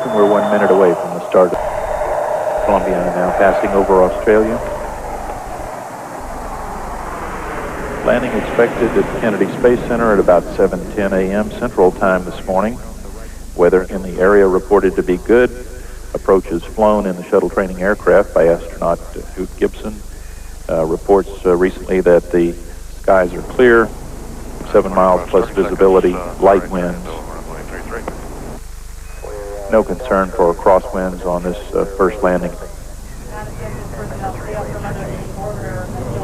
ignition. We're 1 minute away from the start. Columbiana now passing over Australia. Landing expected at Kennedy Space Center at about 7:10 a.m. Central Time this morning. Weather in the area reported to be good. Approaches flown in the shuttle training aircraft by astronaut Duque Gibson. Reports recently that the skies are clear, 7 miles plus visibility, light winds. No concern for crosswinds on this first landing.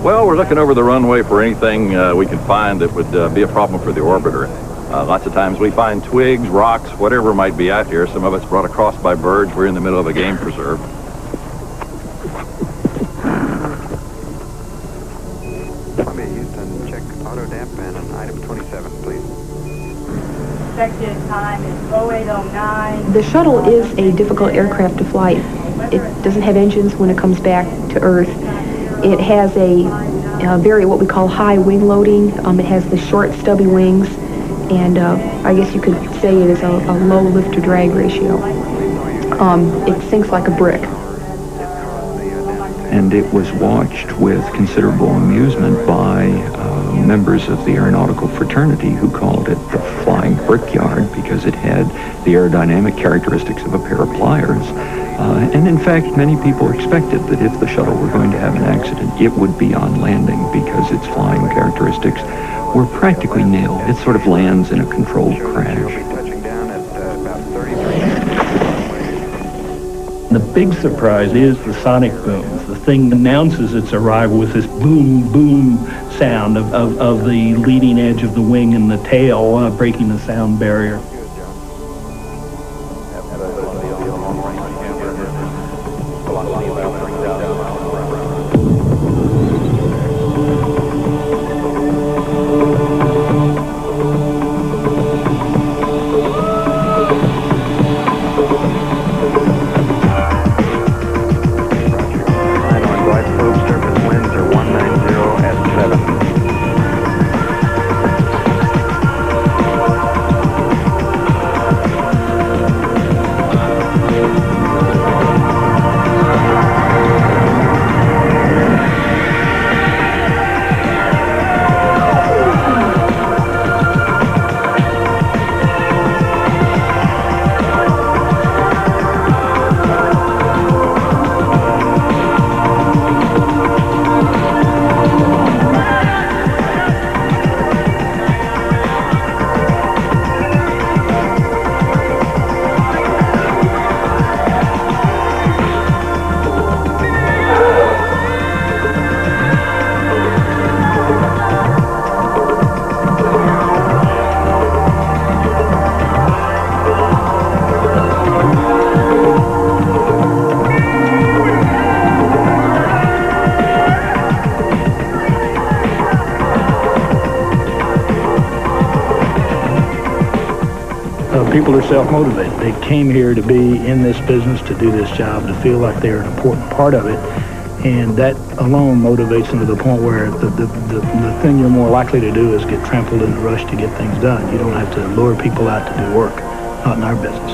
Well, we're looking over the runway for anything we can find that would be a problem for the orbiter. Lots of times we find twigs, rocks, whatever might be out here. Some of it's brought across by birds. We're in the middle of a game preserve. Houston, check auto damp and on item 27, please. Expected time is 0809. The shuttle is a difficult aircraft to fly. It doesn't have engines when it comes back to Earth. It has a very what we call high wing loading. It has the short stubby wings, and I guess you could say it is a low lift to drag ratio. It sinks like a brick. And it was watched with considerable amusement by members of the aeronautical fraternity who called it the flying brickyard because it had the aerodynamic characteristics of a pair of pliers. And in fact, many people expected that if the shuttle were going to have an accident, it would be on landing because its flying characteristics were practically nil. It sort of lands in a controlled crash. The big surprise is the sonic booms. The thing announces its arrival with this boom, boom sound of the leading edge of the wing and the tail breaking the sound barrier. People are self-motivated. They came here to be in this business, to do this job, to feel like they're an important part of it, and that alone motivates them to the point where the thing you're more likely to do is get trampled in the rush to get things done. You don't have to lure people out to do work, not in our business.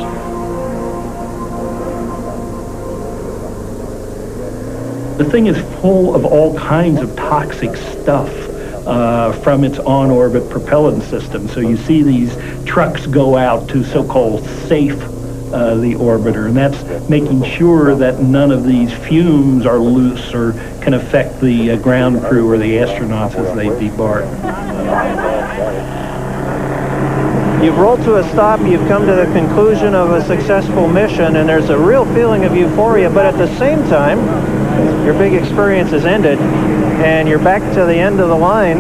The thing is full of all kinds of toxic stuff from its on-orbit propellant system. So you see these trucks go out to so-called safe the orbiter, and that's making sure that none of these fumes are loose or can affect the ground crew or the astronauts as they debark. You've rolled to a stop, you've come to the conclusion of a successful mission, and there's a real feeling of euphoria, but at the same time, your big experience has ended, and you're back to the end of the line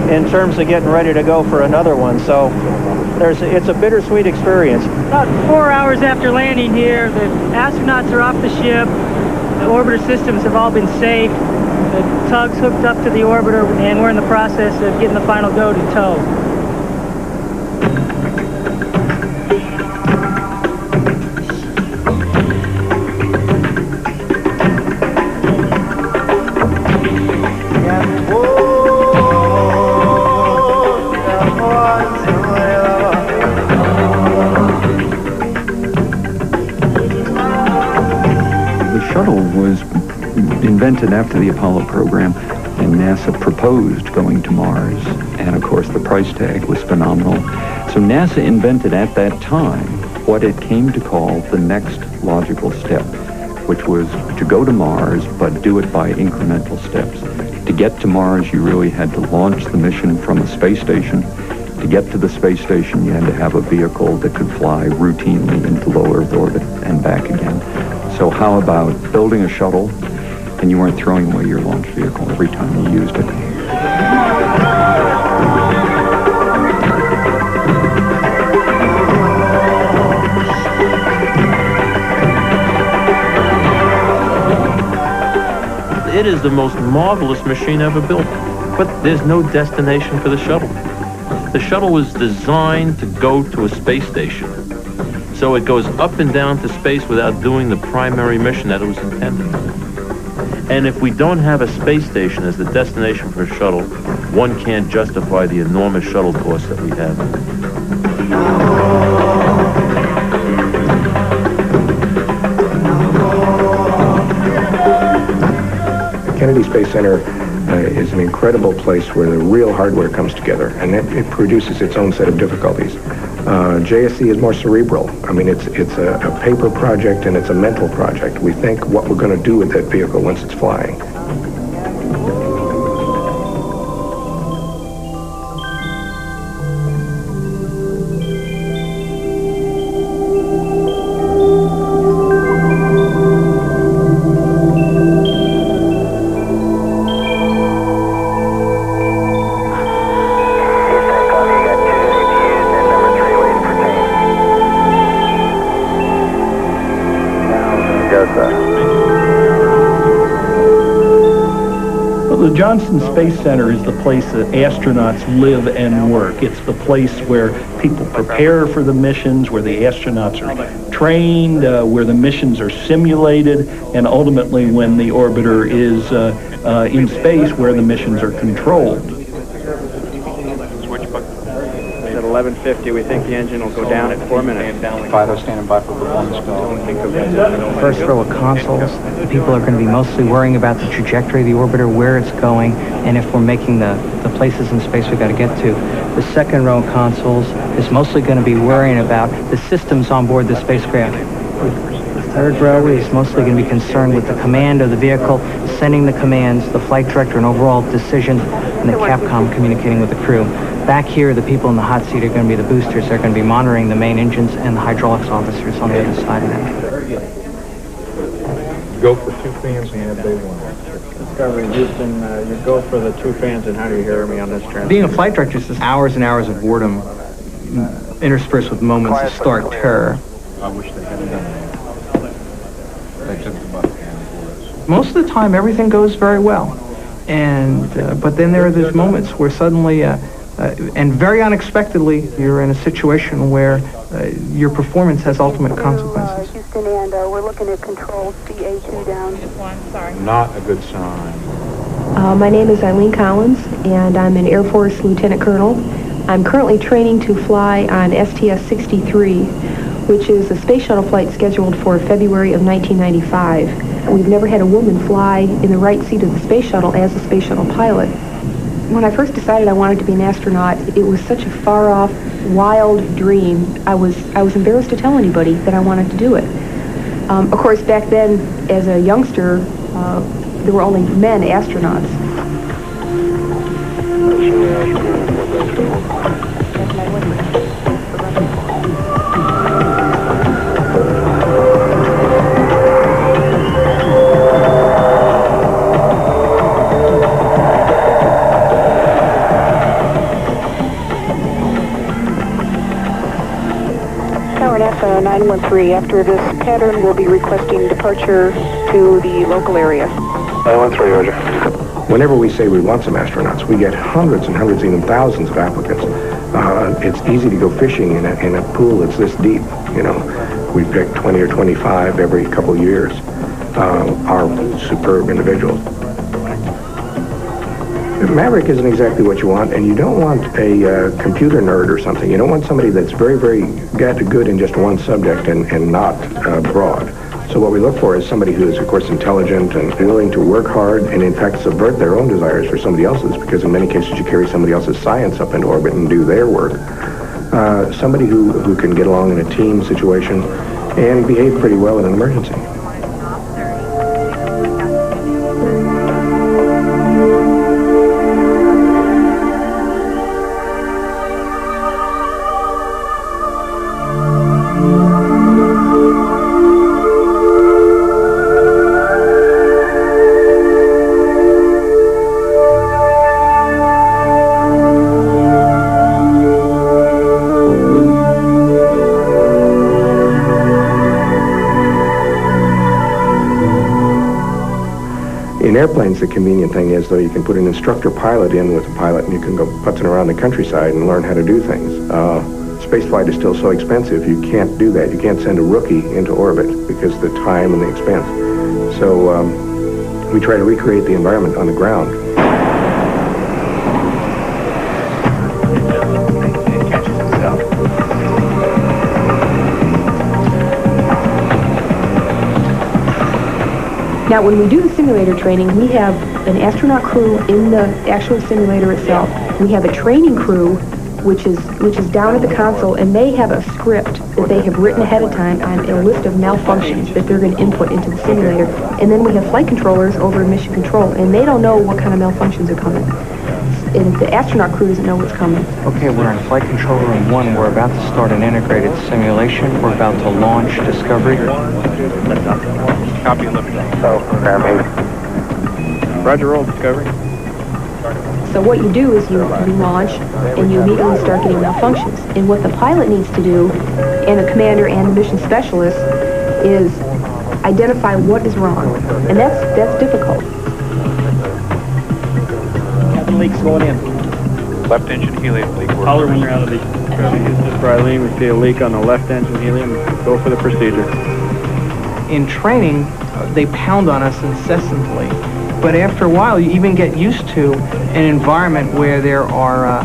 in terms of getting ready to go for another one. So it's a bittersweet experience. About 4 hours after landing here, the astronauts are off the ship, the orbiter systems have all been safe, the tug's hooked up to the orbiter, and we're in the process of getting the final go to tow. invented after the Apollo program, and NASA proposed going to Mars, and of course the price tag was phenomenal. So NASA invented at that time what it came to call the next logical step, which was to go to Mars, but do it by incremental steps. To get to Mars, you really had to launch the mission from a space station. To get to the space station, you had to have a vehicle that could fly routinely into low Earth orbit and back again. So how about building a shuttle, and you weren't throwing away your launch vehicle every time you used it? It is the most marvelous machine ever built, but there's no destination for the shuttle. The shuttle was designed to go to a space station, so it goes up and down to space without doing the primary mission that it was intended. And if we don't have a space station as the destination for a shuttle, one can't justify the enormous shuttle costs that we have. Kennedy Space Center is an incredible place where the real hardware comes together, and it produces its own set of difficulties. JSC is more cerebral. I mean, it's a paper project and it's a mental project. We think what we're going to do with that vehicle once it's flying. The Johnson Space Center is the place that astronauts live and work. It's the place where people prepare for the missions, where the astronauts are trained, where the missions are simulated, and ultimately when the orbiter is in space, where the missions are controlled. At 11:50, we think the engine will go down at 4 minutes. Fido standing by for performance call. First row of consoles, people are going to be mostly worrying about the trajectory of the orbiter, where it's going, and if we're making the places in space we've got to get to. The second row of consoles is mostly going to be worrying about the systems on board the spacecraft. The third row is mostly going to be concerned with the command of the vehicle, sending the commands, the flight director, and overall decision, and the Capcom communicating with the crew. Back here, the people in the hot seat are going to be the boosters. They're going to be monitoring the main engines, and the hydraulics officers on the other side of that. Go for 2 fans and add day 1. Discovery Houston, you go for the 2 fans, and how do you hear me on this transmission? Being a flight director is just hours and hours of boredom interspersed with moments of stark terror. I wish they hadn't done that. They took the butt can for us. Most of the time, everything goes very well. And but then there are those moments where suddenly, and very unexpectedly, you're in a situation where your performance has ultimate consequences. Houston, and we're looking at control CA2 down. Sorry. Not a good sign. My name is Eileen Collins, and I'm an Air Force Lieutenant Colonel. I'm currently training to fly on STS-63, which is a space shuttle flight scheduled for February of 1995. We've never had a woman fly in the right seat of the space shuttle as a space shuttle pilot. When I first decided I wanted to be an astronaut, it was such a far-off, wild dream. I was embarrassed to tell anybody that I wanted to do it. Of course, back then, as a youngster, there were only men astronauts. NASA 913, after this pattern, we'll be requesting departure to the local area. 913, Roger. Whenever we say we want some astronauts, we get hundreds and hundreds, even thousands of applicants. It's easy to go fishing in a pool that's this deep, you know. We pick 20 or 25 every couple years, are superb individuals. Maverick isn't exactly what you want, and you don't want a computer nerd or something. You don't want somebody that's very, very good in just one subject and not broad. So what we look for is somebody who is, of course, intelligent and willing to work hard and, in fact, subvert their own desires for somebody else's, because in many cases you carry somebody else's science up into orbit and do their work. Somebody who can get along in a team situation and behave pretty well in an emergency. In airplanes, the convenient thing is, though, you can put an instructor pilot in with a pilot and you can go putzing around the countryside and learn how to do things. Spaceflight is still so expensive, you can't do that. You can't send a rookie into orbit because of the time and the expense. So we try to recreate the environment on the ground. Now, when we do the simulator training, we have an astronaut crew in the actual simulator itself. We have a training crew, which is down at the console, and they have a script that they have written ahead of time on a list of malfunctions that they're going to input into the simulator. And then we have flight controllers over in mission control, and they don't know what kind of malfunctions are coming. And the astronaut crew doesn't know what's coming. Okay, we're in flight control room 1. We're about to start an integrated simulation. We're about to launch Discovery. Copy and lift. Roger, roll, Discovery. So what you do is you launch, and you immediately start getting malfunctions. And what the pilot needs to do, and the commander and the mission specialist, is identify what is wrong. And that's difficult. The leak's going in. Left engine helium leak. Holler when you're out of the Houston for Eileen. We see a leak on the left engine helium. Go for the procedure. In training, they pound on us incessantly. But after a while, you even get used to an environment where there are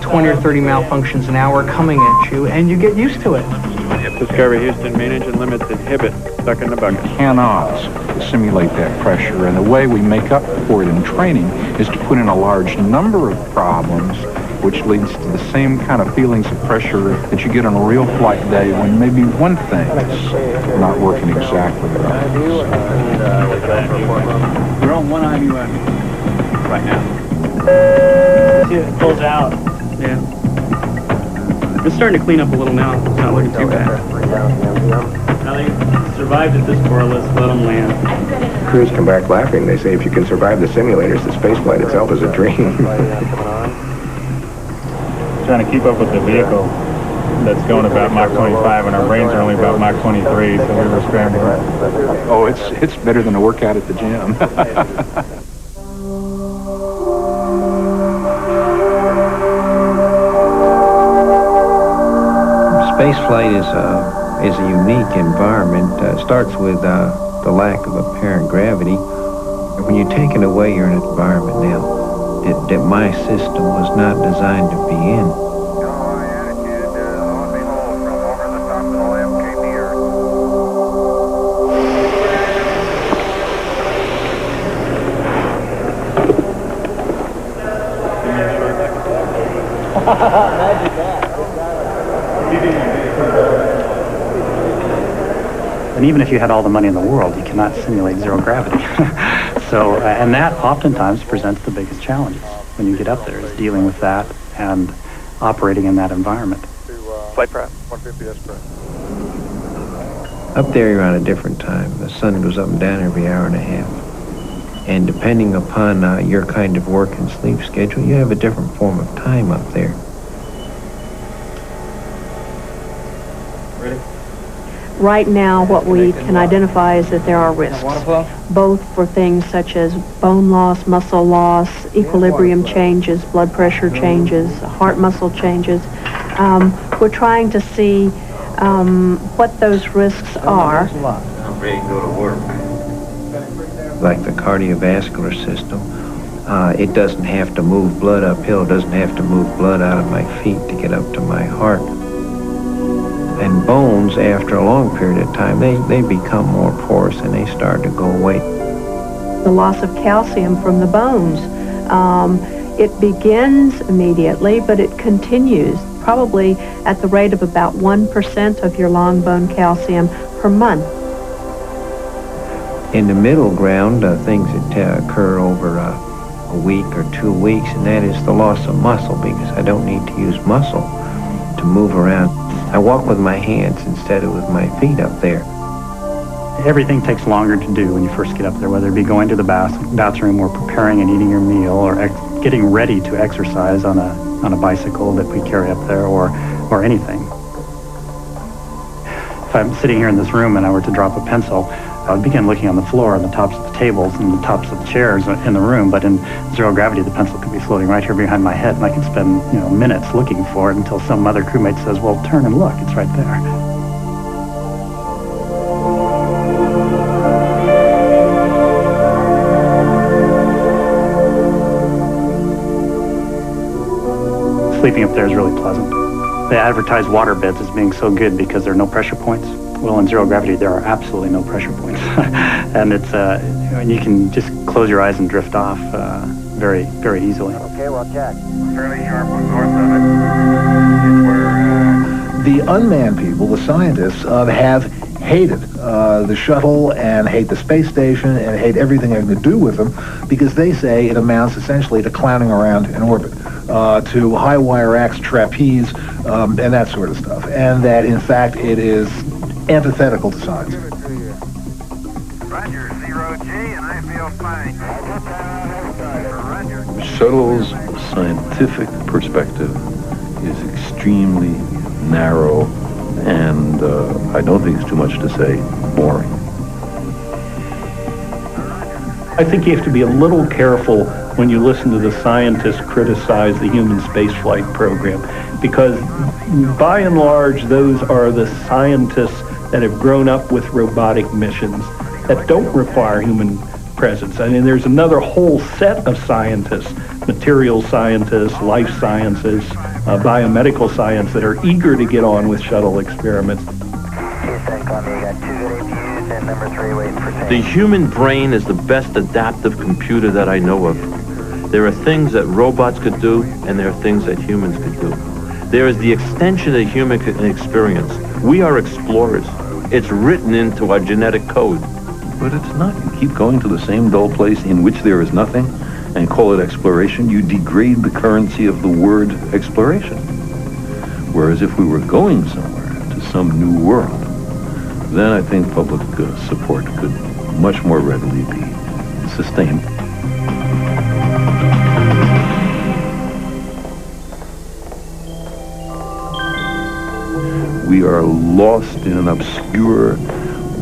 20 or 30 malfunctions an hour coming at you, and you get used to it. Discovery Houston, main engine limits inhibit. Stuck in the bucket. Cannot simulate that pressure, and the way we make up for it in training is to put in a large number of problems, which leads to the same kind of feelings of pressure that you get on a real flight day when maybe one thing is not working exactly right. We're on one IMU right now. See it pulls out. Yeah. It's starting to clean up a little now. It's not looking too bad. Now they survived at this core, let's let them land. Crews come back laughing. They say if you can survive the simulators, the spaceflight itself is a dream. Trying to keep up with the vehicle that's going about Mach 25, and our brains are only about Mach 23, so we were scrambling. Oh, it's better than a workout at the gym. Spaceflight is a unique environment. It starts with the lack of apparent gravity. When you're taken away, you're in an environment now that my system was not designed to be in. And even if you had all the money in the world, you cannot simulate zero gravity. So, and that oftentimes presents the biggest challenges when you get up there, is dealing with that and operating in that environment. Flight Pratt, 150, that's correct. Up there, you're on a different time. The sun goes up and down every hour and a half. And depending upon your kind of work and sleep schedule, you have a different form of time up there. Right now, what we can identify is that there are risks, both for things such as bone loss, muscle loss, equilibrium changes, blood pressure changes, heart muscle changes. We're trying to see what those risks are. I'm ready to go to work. Like the cardiovascular system, it doesn't have to move blood uphill, it doesn't have to move blood out of my feet to get up to my heart. And bones, after a long period of time, they become more porous and they start to go away. The loss of calcium from the bones. It begins immediately, but it continues, probably at the rate of about 1% of your long bone calcium per month. In the middle ground, things that occur over a week or 2 weeks, and that is the loss of muscle, because I don't need to use muscle to move around. I walk with my hands instead of with my feet up there. Everything takes longer to do when you first get up there, whether it be going to the bathroom or preparing and eating your meal or getting ready to exercise on a bicycle that we carry up there or anything. If I'm sitting here in this room and I were to drop a pencil, I would begin looking on the floor and the tops of the tables and the tops of the chairs in the room, but in zero gravity the pencil could be floating right here behind my head and I could spend minutes looking for it until some other crewmate says, well, turn and look, it's right there. Sleeping up there is really pleasant. They advertise water beds as being so good because there are no pressure points. Well, in zero gravity, there are absolutely no pressure points. And it's, you can just close your eyes and drift off very, very easily. Okay, well, check. Fairly sharp north of it. It's where... The unmanned people, the scientists, have hated the shuttle and hate the space station and hate everything having to do with them because they say it amounts essentially to clowning around in orbit, to high wire axe trapeze and that sort of stuff, and that in fact it is antithetical to science. Roger, 0G, and I feel fine. Roger. The shuttle's scientific perspective is extremely narrow and I don't think it's too much to say boring. I think you have to be a little careful when you listen to the scientists criticize the human spaceflight program, because by and large those are the scientists that have grown up with robotic missions that don't require human presence. I mean, there's another whole set of scientists, material scientists, life sciences, biomedical science that are eager to get on with shuttle experiments. The human brain is the best adaptive computer that I know of. There are things that robots could do, and there are things that humans could do. There is the extension of human experience. We are explorers. It's written into our genetic code. But it's not. You keep going to the same dull place in which there is nothing and call it exploration. You degrade the currency of the word exploration. Whereas if we were going somewhere, to some new world, then I think public support could much more readily be sustained. We are lost in an obscure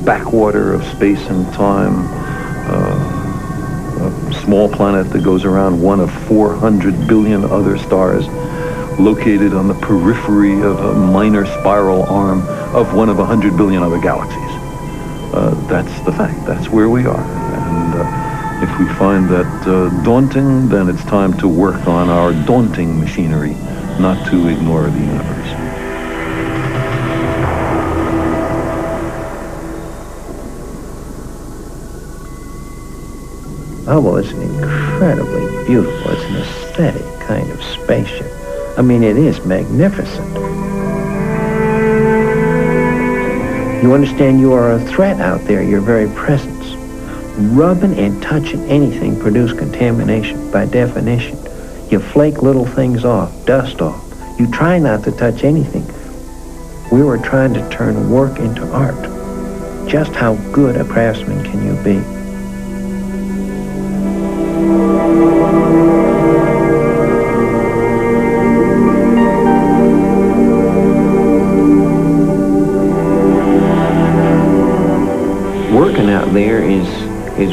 backwater of space and time, a small planet that goes around one of 400 billion other stars, located on the periphery of a minor spiral arm of one of 100 billion other galaxies. That's the fact. That's where we are. And if we find that daunting, then it's time to work on our daunting machinery, not to ignore the universe. Oh, well, it's an incredibly beautiful, it's an aesthetic kind of spaceship. I mean, it is magnificent. You understand you are a threat out there, your very presence. Rubbing and touching anything produce contamination by definition. You flake little things off, dust off. You try not to touch anything. We were trying to turn work into art. Just how good a craftsman can you be? Working out there is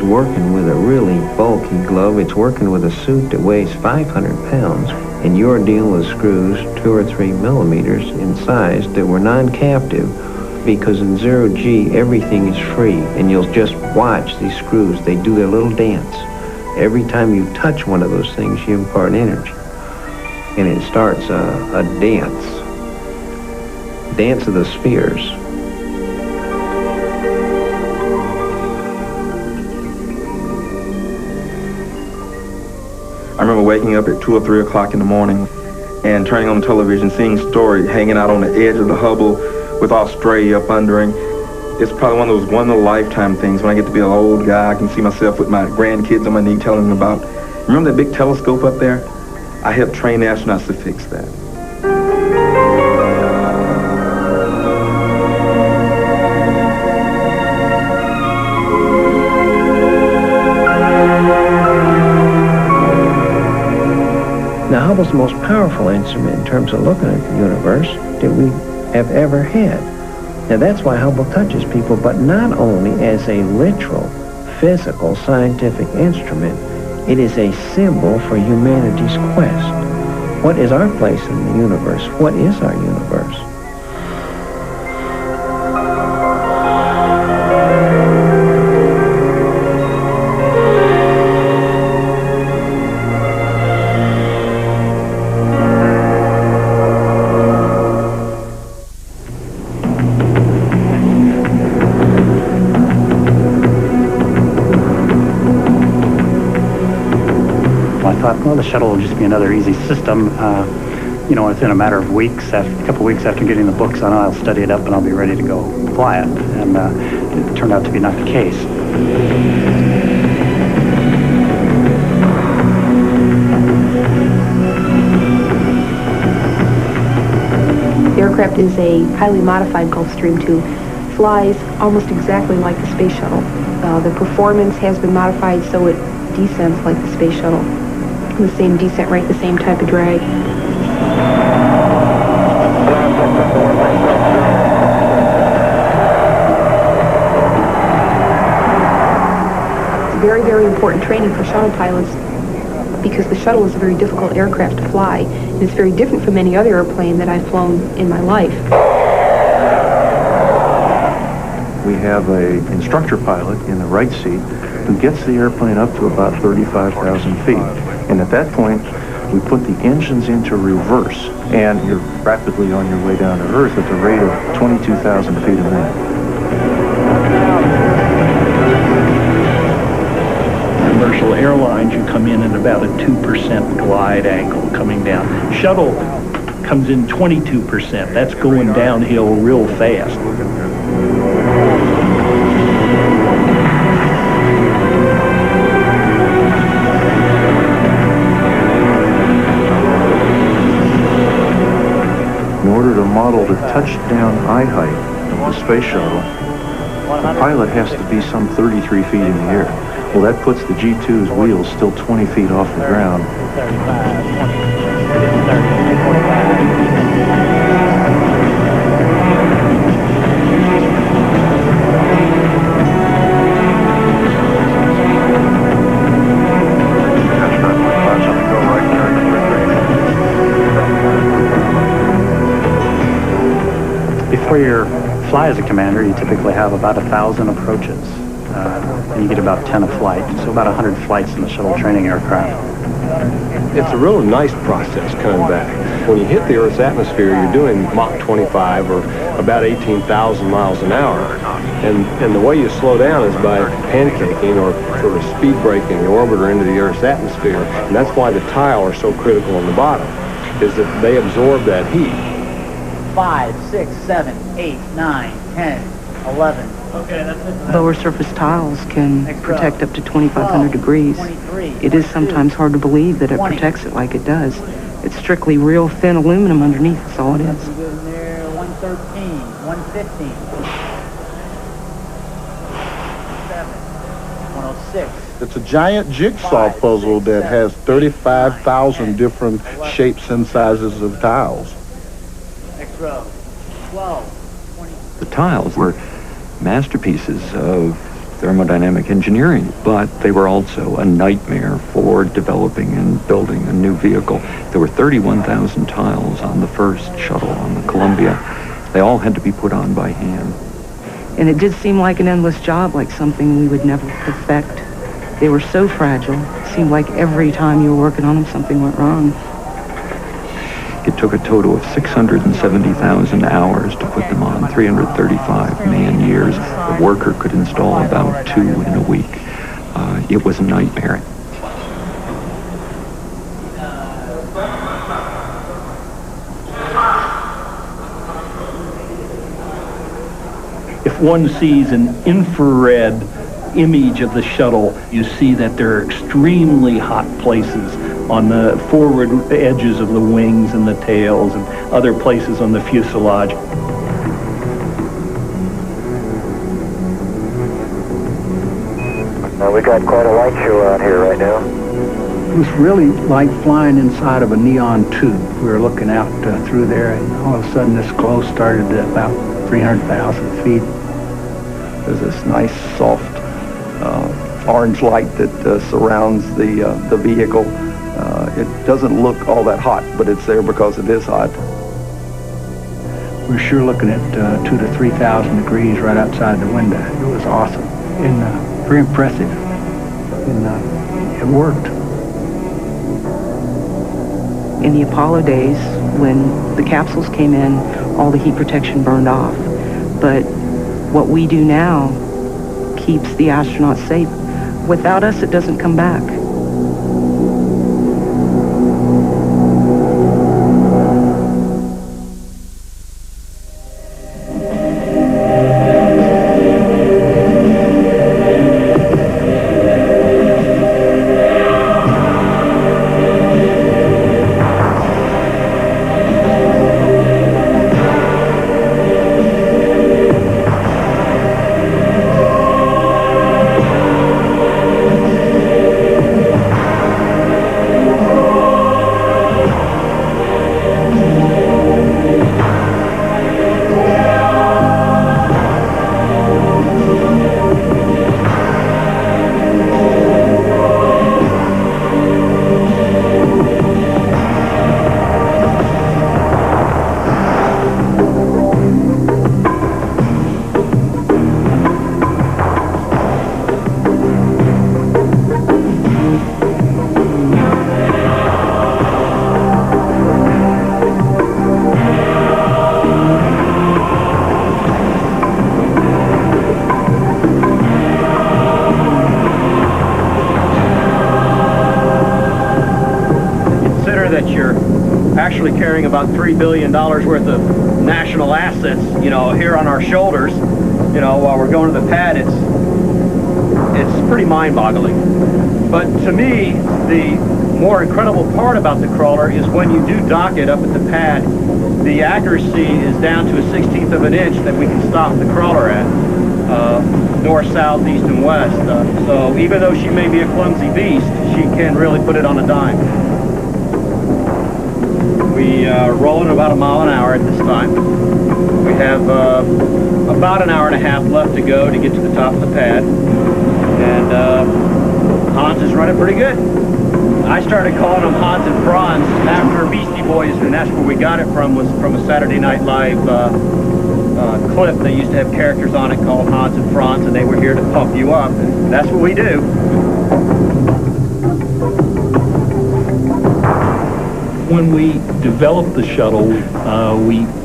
working with a really bulky glove. It's working with a suit that weighs 500 pounds, and you're dealing with screws 2 or 3 millimeters in size that were non-captive, because in 0G everything is free, and you'll just watch these screws. They do their little dance. Every time you touch one of those things, you impart energy, and it starts a dance. dance of the spheres. I remember waking up at 2 or 3 o'clock in the morning and turning on the television, seeing Story hanging out on the edge of the Hubble with Australia up under him. It's probably one of those one-in-a-lifetime things. When I get to be an old guy, I can see myself with my grandkids on my knee telling them about. Remember that big telescope up there? I helped train astronauts to fix that. Now, Hubble's the most powerful instrument in terms of looking at the universe that we have ever had. Now, that's why Hubble touches people, but not only as a literal, physical, scientific instrument, it is a symbol for humanity's quest. What is our place in the universe? What is our universe? Well, the shuttle will just be another easy system. You know, within a matter of weeks, a couple weeks after getting the books on it, I'll study it up and I'll be ready to go fly it. And it turned out to be not the case. The aircraft is a highly modified Gulfstream II. Flies almost exactly like the space shuttle. The performance has been modified so it descends like the space shuttle. The same descent rate, the same type of drag. It's very, very important training for shuttle pilots because the shuttle is a very difficult aircraft to fly. And it's very different from any other airplane that I've flown in my life. We have an instructor pilot in the right seat who gets the airplane up to about 35,000 feet. And at that point, we put the engines into reverse, and you're rapidly on your way down to Earth at the rate of 22,000 feet a minute. Commercial airlines, you come in at about a 2% glide angle coming down. Shuttle comes in 22%. That's going downhill real fast. In order to model the touchdown eye height of the space shuttle, the pilot has to be some 33 feet in the air. Well, that puts the G2's wheels still 20 feet off the ground. Before you fly as a commander, you typically have about 1,000 approaches. And you get about 10 a flight, so about 100 flights in the shuttle training aircraft. It's a real nice process coming back. When you hit the Earth's atmosphere, you're doing Mach 25 or about 18,000 miles an hour. And the way you slow down is by pancaking or sort of speed braking the orbiter into the Earth's atmosphere. And that's why the tile are so critical on the bottom, is that they absorb that heat. 5, 6, 7, 8, 9, 10, 11. Okay, that's it. Lower surface tiles can protect up to 2,500 degrees. It is sometimes hard to believe that it protects it like it does. It's strictly real thin aluminum underneath, that's all it is. 113, 115, 106. It's a giant jigsaw puzzle that has 35,000 different shapes and sizes of tiles. Next row. 12, 20. The tiles were masterpieces of thermodynamic engineering, but they were also a nightmare for developing and building a new vehicle. There were 31,000 tiles on the first shuttle on the Columbia. They all had to be put on by hand. And it did seem like an endless job, like something we would never perfect. They were so fragile. It seemed like every time you were working on them, something went wrong. It took a total of 670,000 hours to put them on, 335 man-years. The worker could install about 2 in a week. It was a nightmare. If one sees an infrared image of the shuttle, you see that there are extremely hot places on the forward edges of the wings and the tails and other places on the fuselage. We got quite a light show out here right now. It was really like flying inside of a neon tube. We were looking out through there, and all of a sudden this glow started at about 300,000 feet. There's this nice, soft orange light that surrounds the vehicle. It doesn't look all that hot, but it's there because it is hot. We're sure looking at 2,000 to 3,000 degrees right outside the window. It was awesome and very impressive, and it worked. In the Apollo days, when the capsules came in, all the heat protection burned off. But what we do now keeps the astronauts safe. Without us, it doesn't come back. Actually carrying about $3 billion worth of national assets, here on our shoulders, while we're going to the pad. It's pretty mind-boggling. But to me, the more incredible part about the crawler is when you do dock it up at the pad, the accuracy is down to a 1/16 of an inch that we can stop the crawler at, north, south, east, and west. So even though she may be a clumsy beast, she can really put it on a dime. We are rolling about 1 mile an hour at this time. We have about an hour and a half left to go to get to the top of the pad. And Hans is running pretty good. I started calling him Hans and Franz after Beastie Boys, and that's where we got it from, was from a Saturday Night Live clip. They used to have characters on it called Hans and Franz, and they were here to pump you up. And that's what we do. When we developed the shuttle,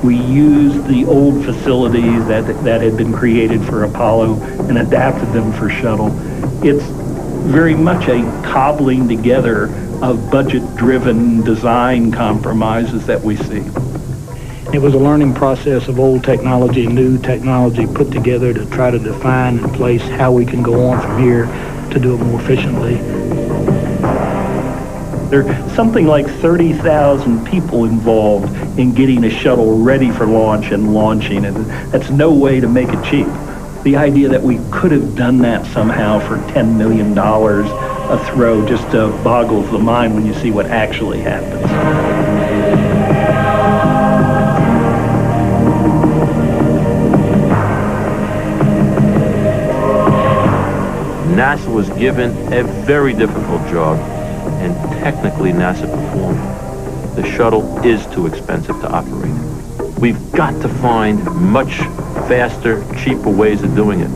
we used the old facilities that had been created for Apollo and adapted them for shuttle. It's very much a cobbling together of budget-driven design compromises that we see. It was a learning process of old technology and new technology put together to try to define and place how we can go on from here to do it more efficiently. There are something like 30,000 people involved in getting a shuttle ready for launch and launching, and that's no way to make it cheap. The idea that we could have done that somehow for $10 million a throw just boggles the mind when you see what actually happens. NASA was given a very difficult job, and technically NASA performed. The shuttle is too expensive to operate. We've got to find much faster, cheaper ways of doing it.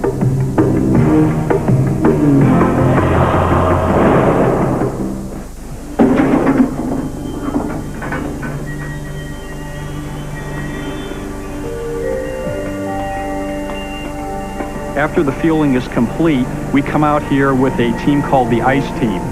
after the fueling is complete, we come out here with a team called the ICE team.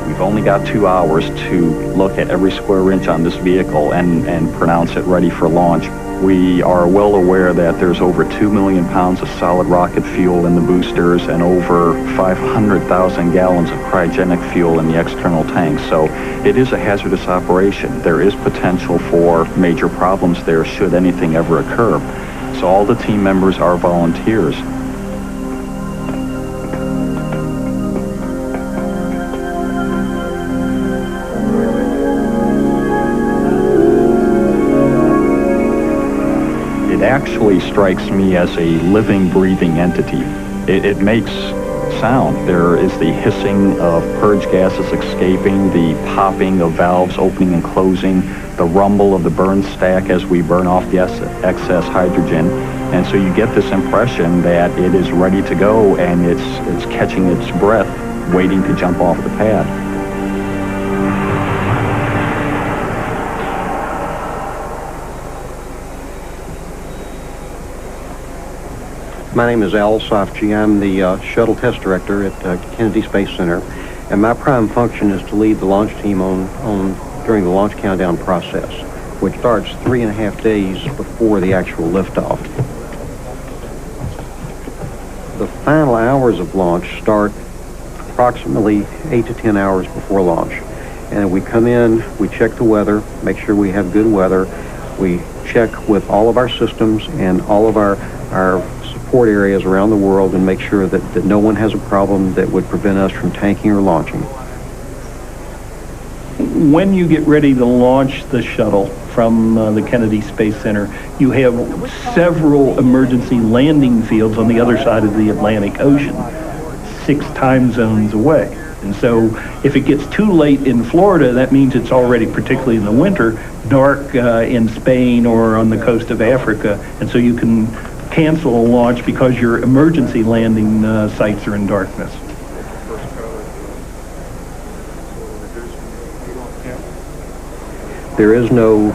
We've only got 2 hours to look at every square inch on this vehicle and pronounce it ready for launch. We are well aware that there's over 2 million pounds of solid rocket fuel in the boosters and over 500,000 gallons of cryogenic fuel in the external tanks. So it is a hazardous operation. There is potential for major problems there should anything ever occur. So all the team members are volunteers. Actually strikes me as a living, breathing entity. It makes sound. There is the hissing of purge gases escaping, the popping of valves opening and closing, the rumble of the burn stack as we burn off the excess hydrogen. And so you get this impression that it is ready to go and it's catching its breath, waiting to jump off the pad. My name is Al Sofji. I'm the shuttle test director at Kennedy Space Center, and my prime function is to lead the launch team during the launch countdown process, which starts 3.5 days before the actual liftoff. The final hours of launch start approximately 8 to 10 hours before launch, and we come in, we check the weather, make sure we have good weather, we check with all of our systems and all of our support areas around the world and make sure that no one has a problem that would prevent us from tanking or launching. When you get ready to launch the shuttle from the Kennedy Space Center, you have several emergency landing fields on the other side of the Atlantic Ocean, 6 time zones away. And so if it gets too late in Florida, that means it's already, particularly in the winter, dark in Spain or on the coast of Africa. And so you can cancel a launch because your emergency landing sites are in darkness. There is no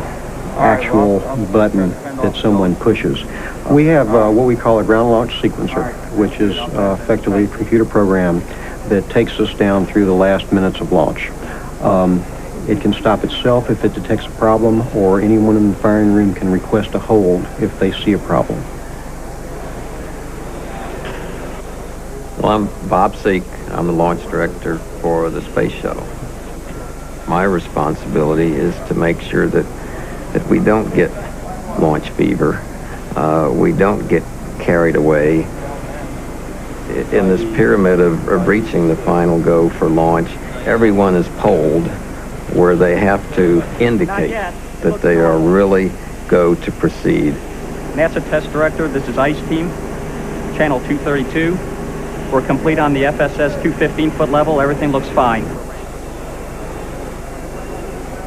actual button that someone pushes. We have what we call a ground launch sequencer, which is effectively a computer program that takes us down through the last minutes of launch. It can stop itself if it detects a problem, or anyone in the firing room can request a hold if they see a problem. Well, I'm Bob Seek. I'm the launch director for the space shuttle. My responsibility is to make sure that we don't get launch fever, we don't get carried away. In this pyramid of reaching the final go for launch, everyone is polled where they have to indicate that they are really go to proceed. NASA Test Director, this is ICE Team, Channel 232. We're complete on the FSS 215-foot level. Everything looks fine.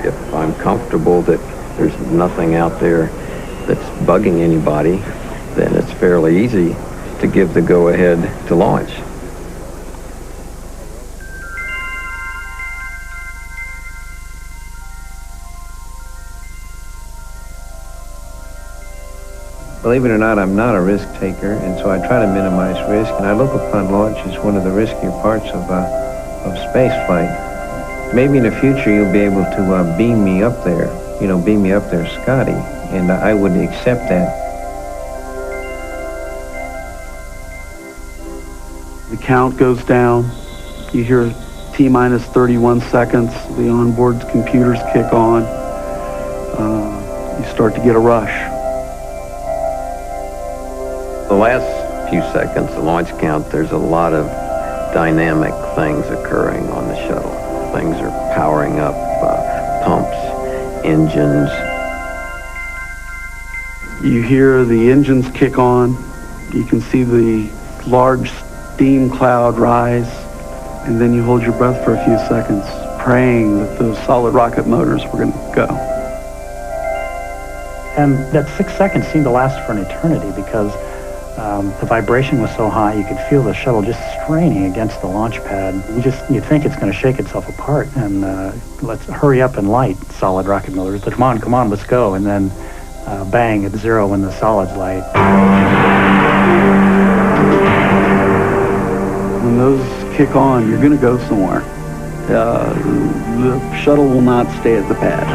If I'm comfortable that there's nothing out there that's bugging anybody, then it's fairly easy to give the go-ahead to launch. Believe it or not, I'm not a risk taker, and so I try to minimize risk, and I look upon launch as one of the riskier parts of space flight. Maybe in the future you'll be able to beam me up there, beam me up there, Scotty, and I would accept that. The count goes down. You hear T-minus 31 seconds. The onboard computers kick on. You start to get a rush. The last few seconds, the launch count, there's a lot of dynamic things occurring on the shuttle. Things are powering up, pumps, engines. You hear the engines kick on. You can see the large steam cloud rise, and then you hold your breath for a few seconds, praying that those solid rocket motors were going to go. And that 6 seconds seemed to last for an eternity because The vibration was so high you could feel the shuttle just straining against the launch pad. You'd think it's going to shake itself apart, and let's hurry up and light solid rocket motors. Come on, let's go. And then bang, at 0 when the solids light. When those kick on, you're going to go somewhere. The shuttle will not stay at the pad.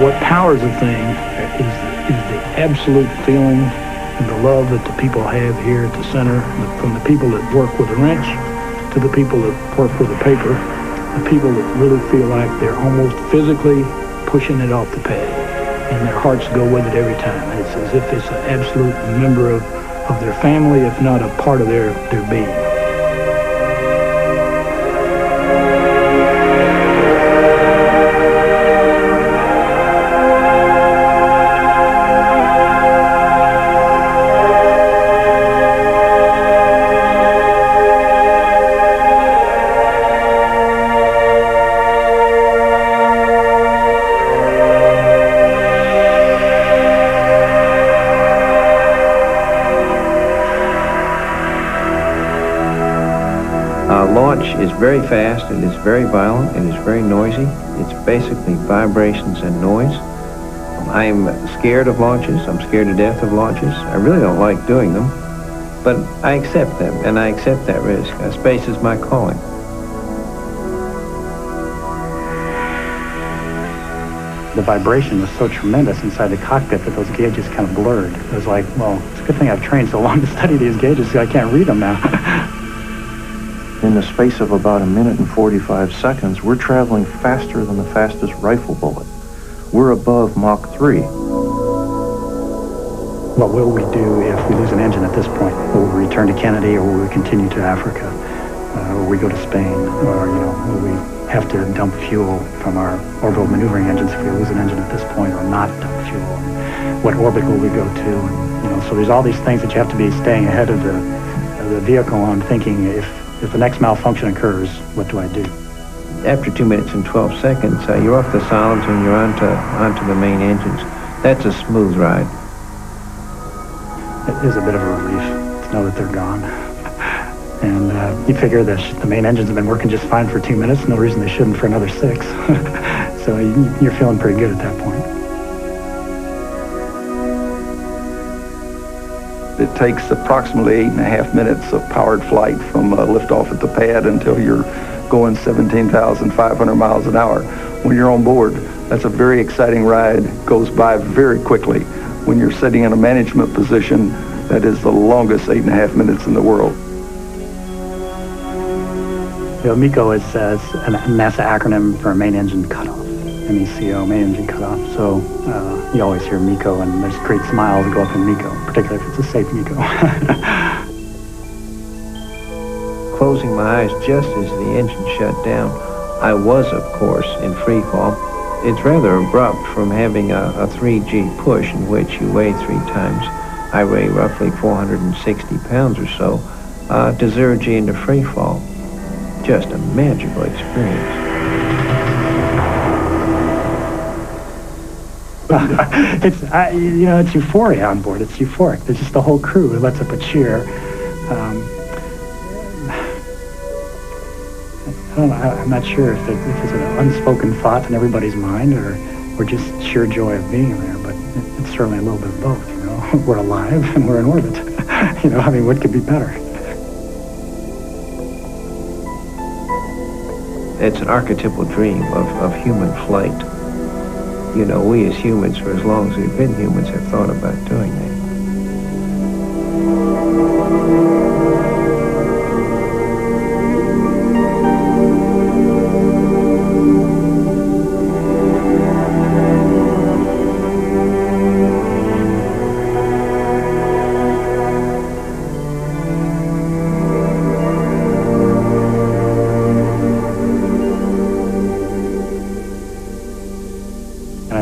What powers a thing is the absolute feeling and the love that the people have here at the center, from the people that work with a wrench to the people that work with a paper, the people that really feel like they're almost physically pushing it off the pad, and their hearts go with it every time. It's as if it's an absolute member of their family, if not a part of their being. Launch is very fast, it is very violent, it is very noisy. It's basically vibrations and noise. I'm scared of launches, I'm scared to death of launches. I really don't like doing them, but I accept them, and I accept that risk. Space is my calling. The vibration was so tremendous inside the cockpit that those gauges kind of blurred. It was like, well, it's a good thing I've trained so long to study these gauges so I can't read them now. In the space of about 1 minute and 45 seconds, we're traveling faster than the fastest rifle bullet. We're above Mach 3. What will we do if we lose an engine at this point? Will we return to Kennedy, or will we continue to Africa? Will we go to Spain? Or, will we have to dump fuel from our orbital maneuvering engines if we lose an engine at this point, or not dump fuel? And what orbit will we go to? And, so there's all these things that you have to be staying ahead of the vehicle on, thinking if the next malfunction occurs, what do I do? After 2 minutes and 12 seconds, you're off the solids and you're onto the main engines. That's a smooth ride. It is a bit of a relief to know that they're gone. And you figure that the main engines have been working just fine for 2 minutes, no reason they shouldn't for another 6. So you're feeling pretty good at that point. It takes approximately 8.5 minutes of powered flight from liftoff at the pad until you're going 17,500 miles an hour. When you're on board, that's a very exciting ride. It goes by very quickly. When you're sitting in a management position, that is the longest 8.5 minutes in the world. MECO is a NASA acronym for main engine cutoff. MECO, main engine cutoff. So you always hear MECO, and there's great smiles that go up in MECO, particularly if it's a safe MECO. Closing my eyes just as the engine shut down, I was, of course, in free fall. It's rather abrupt from having a 3G push in which you weigh 3 times. I weigh roughly 460 pounds or so, to 0G into free fall. Just a magical experience. It's euphoria on board. It's euphoric. There's just the whole crew. It lets up a cheer. I don't know. I'm not sure if it's an unspoken thought in everybody's mind, or just sheer joy of being there. But it's certainly a little bit of both. We're alive and we're in orbit. What could be better? It's an archetypal dream of human flight. We as humans, for as long as we've been humans, have thought about doing that.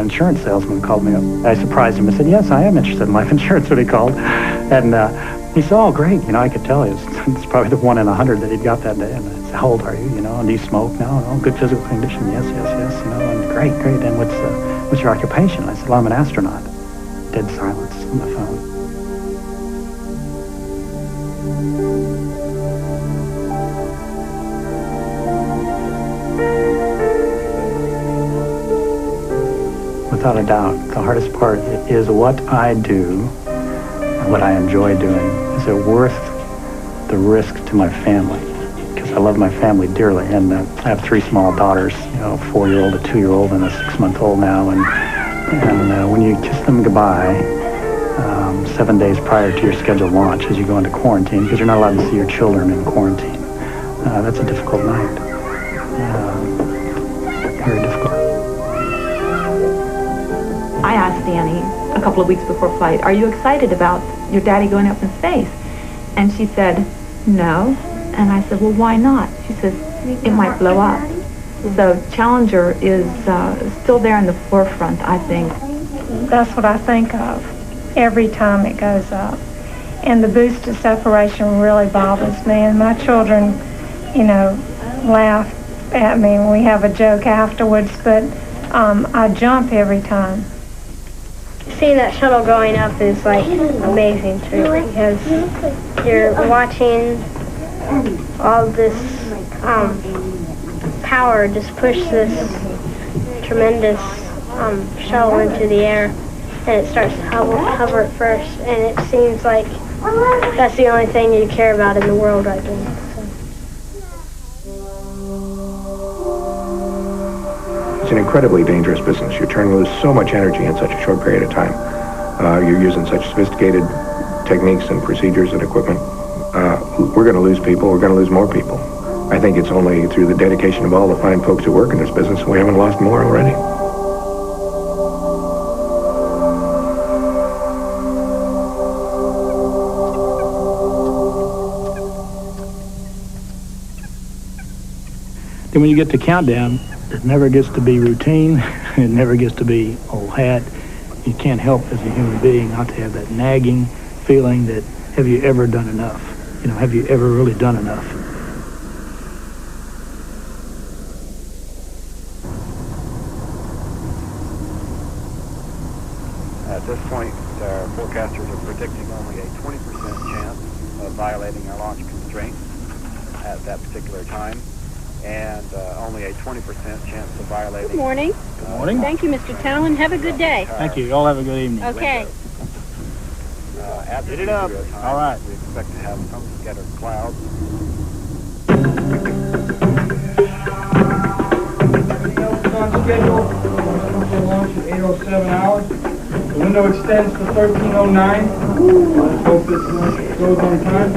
Insurance salesman called me up. I surprised him and said, yes, I am interested in life insurance, what he called. And He said, oh, great. You know, I could tell it's probably the 1 in 100 that he'd got that day. And I said, how old are you? You know, and do you smoke? No, good physical condition. Yes. You know, and great. And what's your occupation? I said, well, I'm an astronaut. Dead silence on the phone. Without a doubt, the hardest part is what I do and what I enjoy doing. Is it worth the risk to my family? Because I love my family dearly, and I have 3 small daughters, you know, a 4-year-old, a 2-year-old, and a 6-month-old now, and when you kiss them goodbye 7 days prior to your scheduled launch as you go into quarantine, because you're not allowed to see your children in quarantine, that's a difficult night. Very difficult. I asked Danny a couple of weeks before flight, are you excited about your daddy going up in space? And she said, no. And I said, well, why not? She says, it might blow up. So Challenger is still there in the forefront, I think. That's what I think of every time it goes up. And the boosted separation really bothers me. And my children, you know, laugh at me when we have a joke afterwards, but I jump every time. Seeing that shuttle going up is like amazing too, because you're watching all this power just push this tremendous shuttle into the air, and it starts to hover at first, and it seems like that's the only thing you care about in the world right now. It's an incredibly dangerous business. You're trying to lose so much energy in such a short period of time. You're using such sophisticated techniques and procedures and equipment. We're going to lose people. We're going to lose more people. I think it's only through the dedication of all the fine folks who work in this business we haven't lost more already. Then when you get to countdown, it never gets to be routine. It never gets to be old hat. You can't help as a human being not to have that nagging feeling that, have you ever done enough? You know, have you ever really done enough? At this point, our forecasters are predicting only a 20% chance of violating our launch constraints at that particular time, and only a 20% chance of violating... Good morning. Good morning. Thank you, Mr. Talon. Have a good day. Thank you. Y'all have a good evening. Okay. At Get it up. time, All right. we expect to have some scattered clouds. On schedule. Launch at 8:07 hours. The window extends to 13:09. Let's hope this goes on time.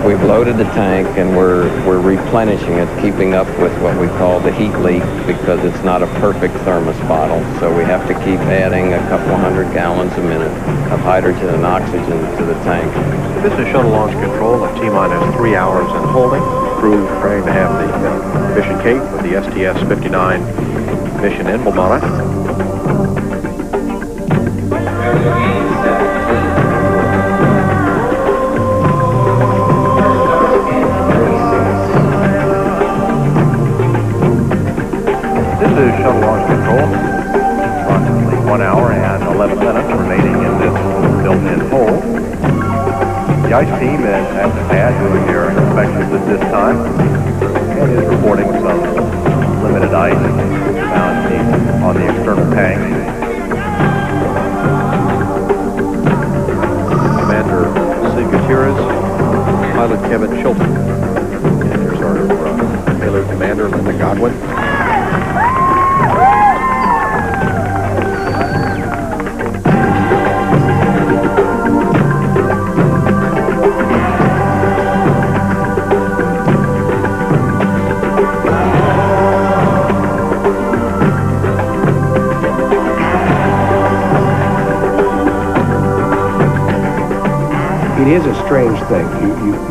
We've loaded the tank and we're replenishing it, keeping up with what we call the heat leak, because it's not a perfect thermos bottle. So we have to keep adding a couple 100 gallons a minute of hydrogen and oxygen to the tank. This is Shuttle Launch Control at T-minus 3 hours and holding. Crew preparing to have the mission cape with the STS-59 mission emblem on it. This is Shuttle Launch Control. Approximately 1 hour and 11 minutes remaining in this built-in hole. The ice team is at the pad doing their inspections at this time and is reporting some limited ice found on the external tank. Commander C. Gutierrez, pilot Kevin Chilton, and here's our Taylor Commander Linda Godwin. It is a strange thing.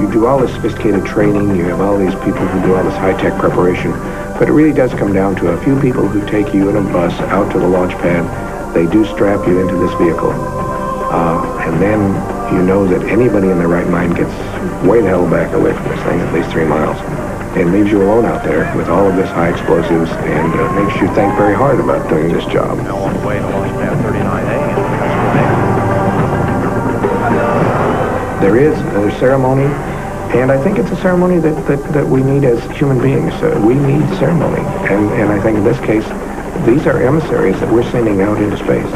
you do all this sophisticated training, you have all these people who do all this high-tech preparation, but it really does come down to a few people who take you in a bus out to the launch pad. They do strap you into this vehicle, and then you know that anybody in their right mind gets way the hell back away from this thing, at least 3 miles, and leaves you alone out there with all of this high explosives, and makes you think very hard about doing this job. Now on the way to launch pad 39A. There is a ceremony, and I think it's a ceremony that we need as human beings. We need ceremony, and I think in this case, these are emissaries that we're sending out into space.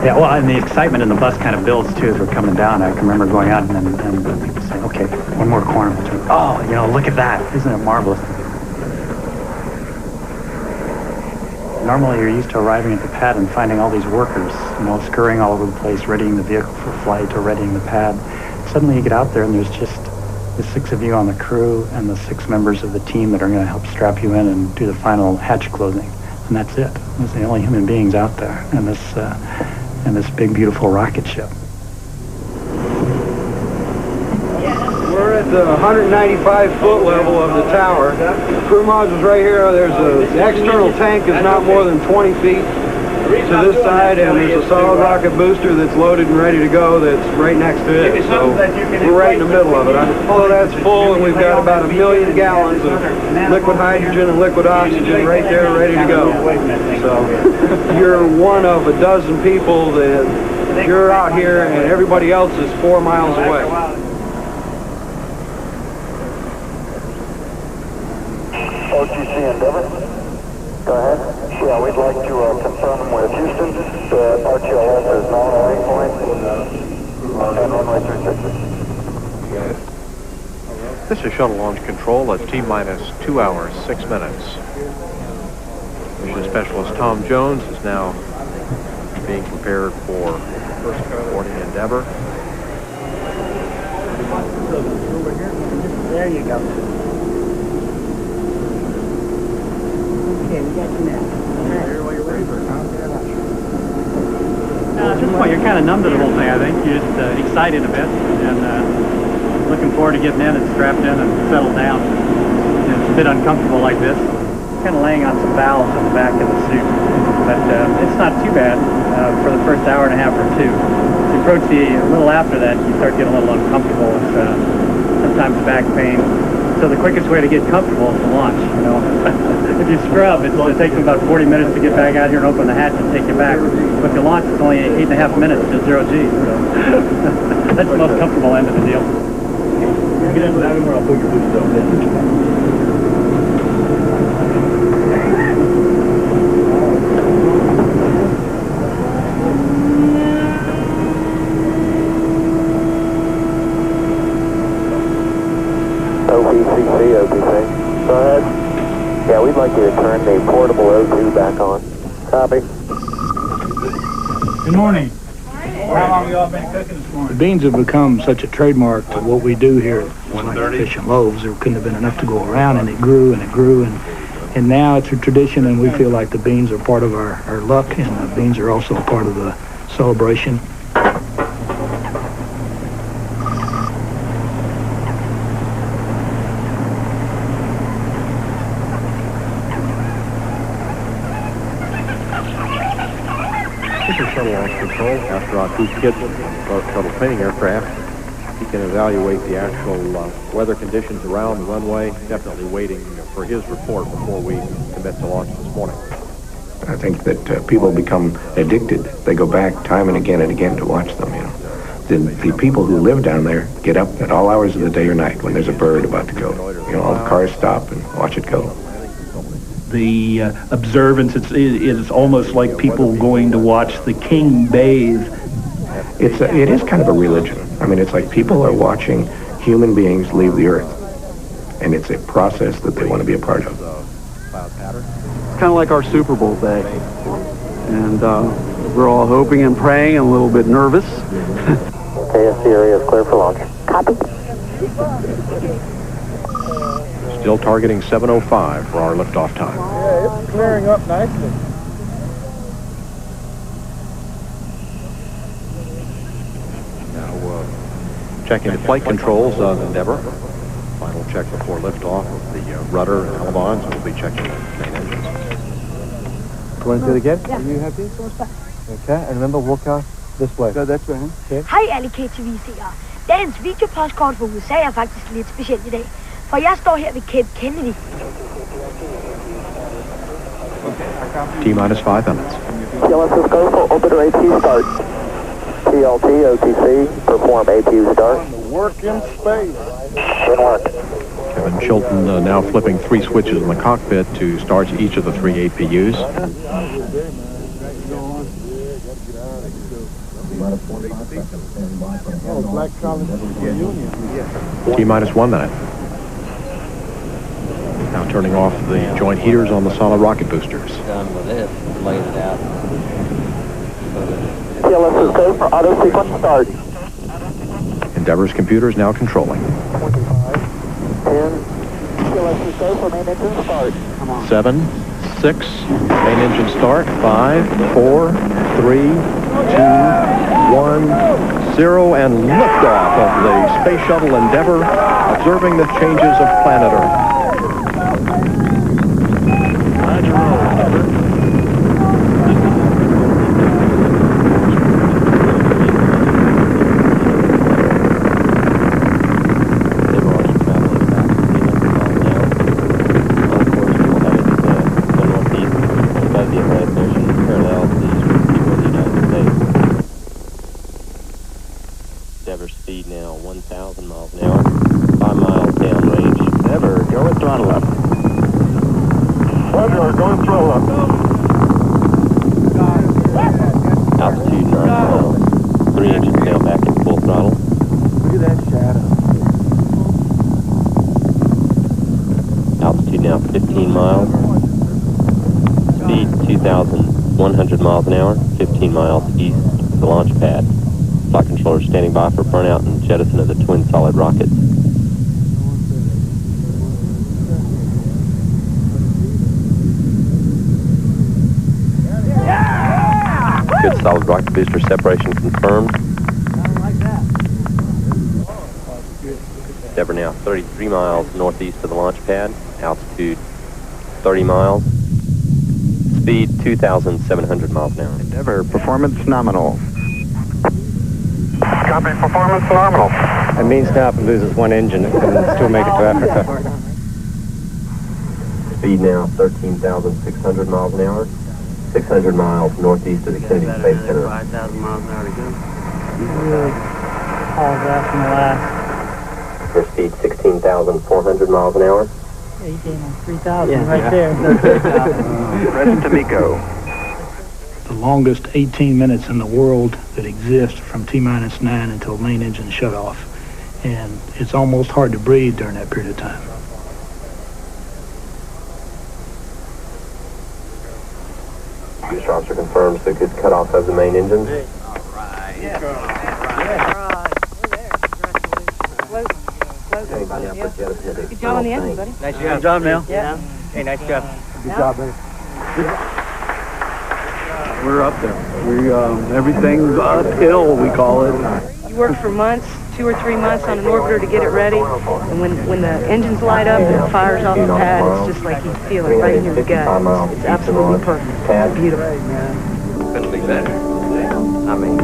Yeah, well, and the excitement in the bus kind of builds, too, as we're coming down. I can remember going out and people saying, okay, one more corner. Oh, you know, look at that. Isn't it marvelous? Normally, you're used to arriving at the pad and finding all these workers, you know, scurrying all over the place, readying the vehicle for flight or readying the pad. Suddenly, you get out there and there's just the 6 of you on the crew and the 6 members of the team that are going to help strap you in and do the final hatch closing. And that's it. It's the only human beings out there in this big, beautiful rocket ship. We're at the 195-foot level of the tower. The crew module's right here. The external tank is not more than 20 feet to this side, and there's a solid rocket booster that's loaded and ready to go that's right next to it. So we're right in the middle of it. All of that's full, and we've got about 1 million gallons of liquid hydrogen and liquid oxygen right there ready to go. So you're one of a dozen people that you're out here, and everybody else is 4 miles away. OTC Endeavor. Go ahead. Yeah, we'd like to confirm with Houston that RTLS is now on point and runway 36. This is shuttle launch control at T-minus 2 hours, 6 minutes. Mission specialist Tom Jones is now being prepared for first boarding Endeavor. There you go. Okay, we got you now. At this point, you're kind of numb to the whole thing, I think. You're just excited a bit and looking forward to getting in and strapped in and settled down. And it's a bit uncomfortable like this. Kind of laying on some valves on the back of the suit. But it's not too bad for the first hour and a half or two. As you approach a little after that, you start getting a little uncomfortable with sometimes back pain. So the quickest way to get comfortable is to launch, you know. If you scrub, it takes them about 40 minutes to get back out here and open the hatch and take you back. But if you launch, it's only 8.5 minutes to 0 G. So that's the most comfortable end of the deal. Get into that one, I'll put your boots up. OPC. Go ahead. Yeah, we'd like you to turn the portable O2 back on. Copy. Good morning. How long have y'all been cooking this morning? The beans have become such a trademark to what we do here at Fish and Loaves. There couldn't have been enough to go around, and it grew and it grew, and now it's a tradition, and we feel like the beans are part of our luck, and the beans are also a part of the celebration. Shuttle launch control. Astronaut who gets both shuttle training aircraft. He can evaluate the actual weather conditions around the runway. Definitely waiting for his report before we commit to launch this morning. I think that people become addicted. They go back time and again to watch them. You know, the people who live down there get up at all hours of the day or night when there's a bird about to go. You know, all the cars stop and watch it go. The observance, it's almost like people going to watch the king bathe. It is kind of a religion. I mean, it's like people are watching human beings leave the earth, and it's a process that they want to be a part of. It's kind of like our Super Bowl day, and we're all hoping and praying and a little bit nervous. KSC area is clear for launch. Copy. Still targeting 7:05 for our liftoff time. Yeah, it's clearing up nicely. Now, checking the flight controls of Endeavour. Final check before liftoff of the rudder and elevons. We'll be checking the main engines. Going to it again? Yeah. Are you happy? Okay, and remember, walk out this way. Go that way, huh? Okay. Hej alle KTV-seere. Dagens videopostkort for USA er faktisk lidt specielt i dag, for jeg står her ved Cape Kennedy. T-minus 5 minutes. TLS go for orbiter APU start. TLT, OTC, perform APU start. Work in space. Good work. Kevin Chilton now flipping 3 switches in the cockpit to start each of the 3 APUs. T-minus 1 minute. Now turning off the joint heaters on the solid rocket boosters. Done with this, laid it out. TLS go for auto sequence start. Endeavour's computers now controlling. 10. TLS go for main engine start. 7, 6, main engine start. 5, 4, 3, 2, 1, 0, and liftoff of the Space Shuttle Endeavour, observing the changes of planet Earth. Speed now 1,000 miles an hour, 5 miles downrange. Never go with throttle up. Roger, going throttle up. Altitude 9 miles. 3 engines now back at full throttle. Look at that shadow. Altitude now 15 miles. Speed 2,100 miles an hour, 15 miles east of the launch pad. Flight controllers standing by for burnout and jettison of the twin solid rockets. Good solid rocket booster separation confirmed. Endeavour now 33 miles northeast of the launch pad. Altitude 30 miles. Speed 2,700 miles an hour. Endeavour, performance nominal. Copy, performance nominal. That means now if it loses one engine, it can still make it to Africa. Speed now 13,600 miles an hour. 600 miles northeast of the Kennedy Space Center. 5,000 miles an hour to go. Hauls ass from the last. Your speed 16,400 miles an hour. Yeah, you came on 3,000 right there. Present to Miko. The longest 18 minutes in the world that exists from T-minus 9 until main engine shut off. And it's almost hard to breathe during that period of time. Booster officer confirms the good cutoff of the main engine. Good job on the engine, buddy. Nice job, Neil. Yeah. Hey, nice job. Good job, buddy. We're up there. Everything's uphill, we call it. You worked for months, 2 or 3 months on an orbiter to get it ready, and when the engines light up and it fires off the pad, it's just like you feel it right in your gut. It's absolutely perfect. It's beautiful. Couldn't be better. I mean,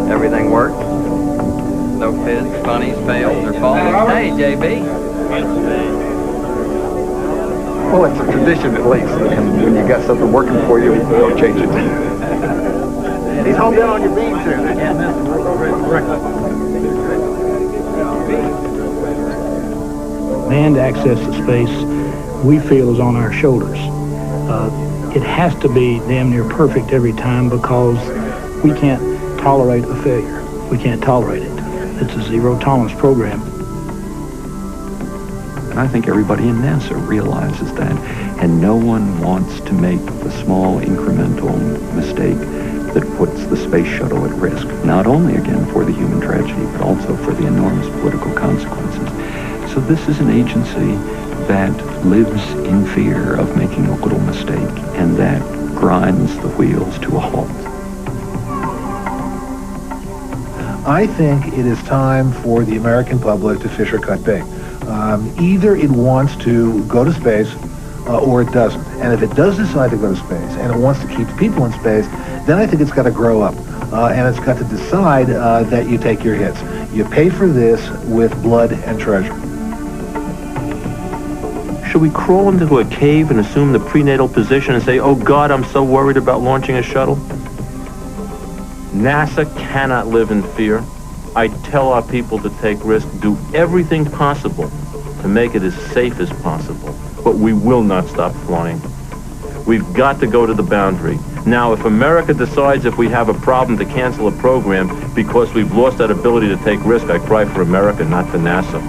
everything worked. No fizz, funnies, fails, or falls. Hey, JB. Well, it's a tradition at least, and when you got something working for you, you don't change it. He's home down on your beams here. Manned access to space, we feel, is on our shoulders. It has to be damn near perfect every time because we can't tolerate a failure. We can't tolerate it. It's a zero-tolerance program. And I think everybody in NASA realizes that. And no one wants to make the small incremental mistake that puts the space shuttle at risk, not only again for the human tragedy, but also for the enormous political consequences. So this is an agency that lives in fear of making a little mistake and that grinds the wheels to a halt. I think it is time for the American public to fish or cut bait. Either it wants to go to space or it doesn't. And if it does decide to go to space and it wants to keep people in space, then I think it's got to grow up. And it's got to decide that you take your hits. You pay for this with blood and treasure. Should we crawl into a cave and assume the prenatal position and say, oh God, I'm so worried about launching a shuttle? NASA cannot live in fear. I tell our people to take risks, do everything possible to make it as safe as possible. But we will not stop flying. We've got to go to the boundary. Now, if America decides if we have a problem to cancel a program because we've lost that ability to take risk, I cry for America, not for NASA.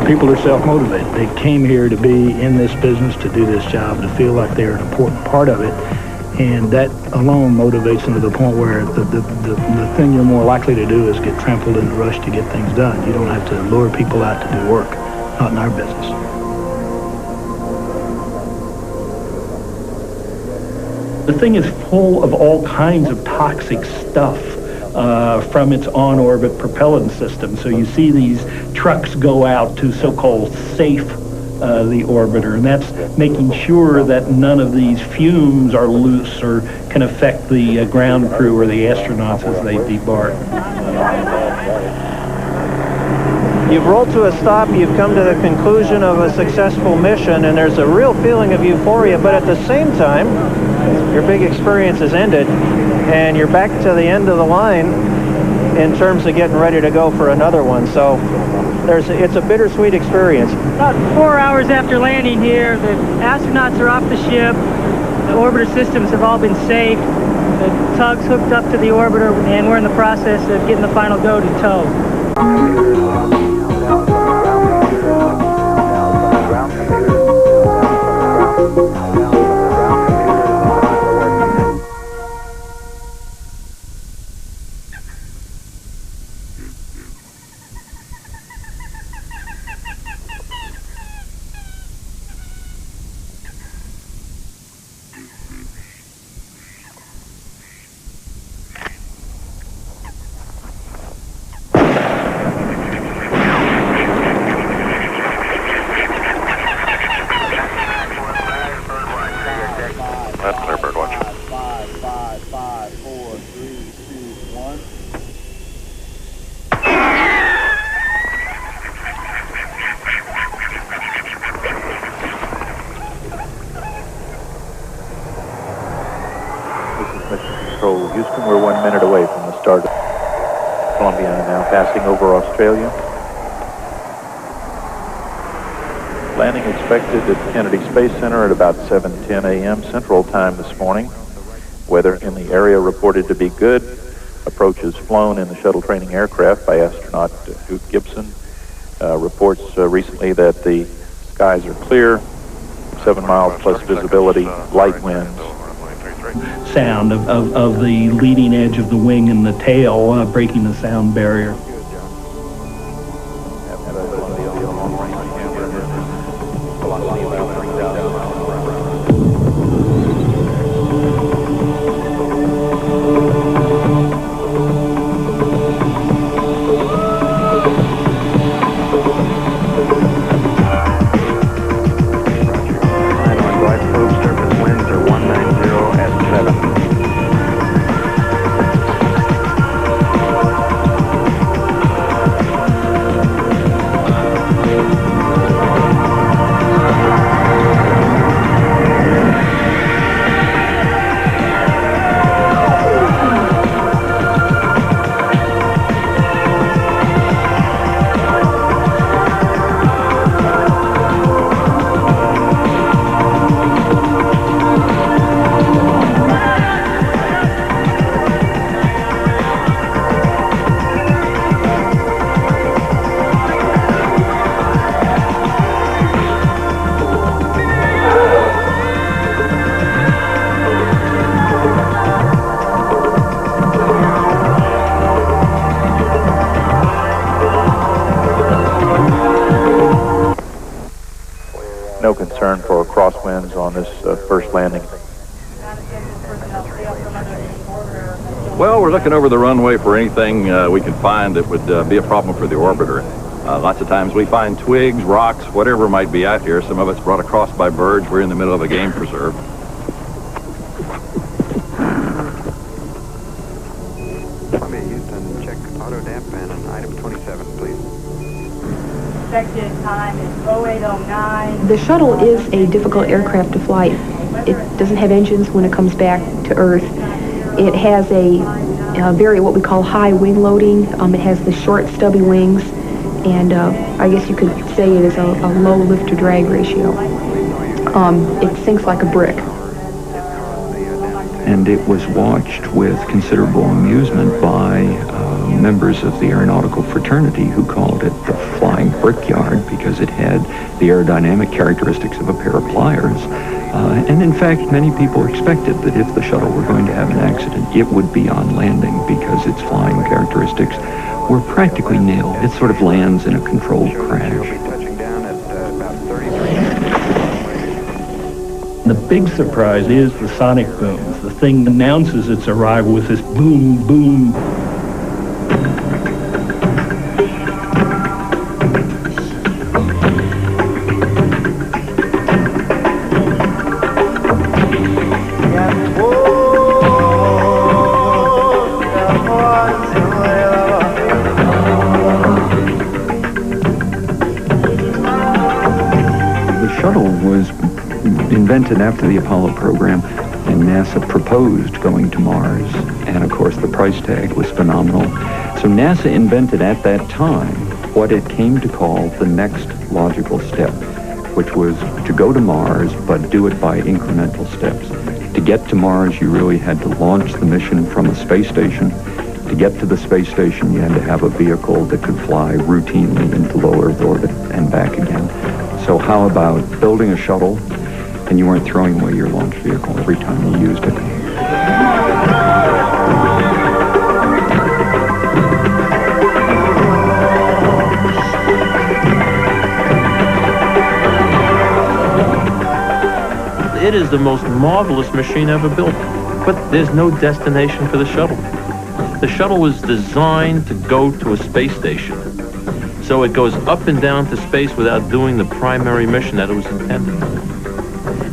People are self-motivated. They came here to be in this business, to do this job, to feel like they're an important part of it, and that alone motivates them to the point where the thing you're more likely to do is get trampled in the rush to get things done. You don't have to lure people out to do work, not in our business. The thing is full of all kinds of toxic stuff from its on-orbit propellant system. So you see these trucks go out to so-called safe the orbiter, and that's making sure that none of these fumes are loose or can affect the ground crew or the astronauts as they debark. You've rolled to a stop, you've come to the conclusion of a successful mission, and there's a real feeling of euphoria, but at the same time, your big experience has ended, and you're back to the end of the line in terms of getting ready to go for another one. So it's a bittersweet experience. About 4 hours after landing here, the astronauts are off the ship, the orbiter systems have all been safe, the tug's hooked up to the orbiter, and we're in the process of getting the final go to tow. Houston, we're 1 minute away from the start. Columbia now passing over Australia. Landing expected at Kennedy Space Center at about 7:10 a.m. Central Time this morning. Weather in the area reported to be good. Approaches flown in the shuttle training aircraft by astronaut Duque Gibson. Reports recently that the skies are clear, 7 miles plus visibility, light winds. Sound of the leading edge of the wing and the tail breaking the sound barrier. No concern for crosswinds on this first landing. Well, we're looking over the runway for anything we can find that would be a problem for the orbiter. Lots of times we find twigs, rocks, whatever might be out here. Some of it's brought across by birds. We're in the middle of a game preserve. Columbia, Houston, check auto damp and item 27, please. Expected time is 0809. The shuttle is a difficult aircraft to fly. It doesn't have engines when it comes back to Earth. It has a very what we call high wing loading. It has the short stubby wings, and I guess you could say it is a low lift to drag ratio. It sinks like a brick. And it was watched with considerable amusement by members of the aeronautical fraternity who called it the flying brickyard because it had the aerodynamic characteristics of a pair of pliers. And in fact, many people expected that if the shuttle were going to have an accident, it would be on landing because its flying characteristics were practically nil. It sort of lands in a controlled crash. The big surprise is the sonic booms. The thing announces its arrival with this boom, boom. The shuttle was invented after the Apollo program, and NASA proposed going to Mars, and of course the price tag was phenomenal. So NASA invented at that time what it came to call the next logical step, which was to go to Mars, but do it by incremental steps. To get to Mars, you really had to launch the mission from a space station. To get to the space station, you had to have a vehicle that could fly routinely into low Earth orbit and back again. So how about building a shuttle and you weren't throwing away your launch vehicle every time you used it? It is the most marvelous machine ever built, but there's no destination for the shuttle. The shuttle was designed to go to a space station, so it goes up and down to space without doing the primary mission that it was intended.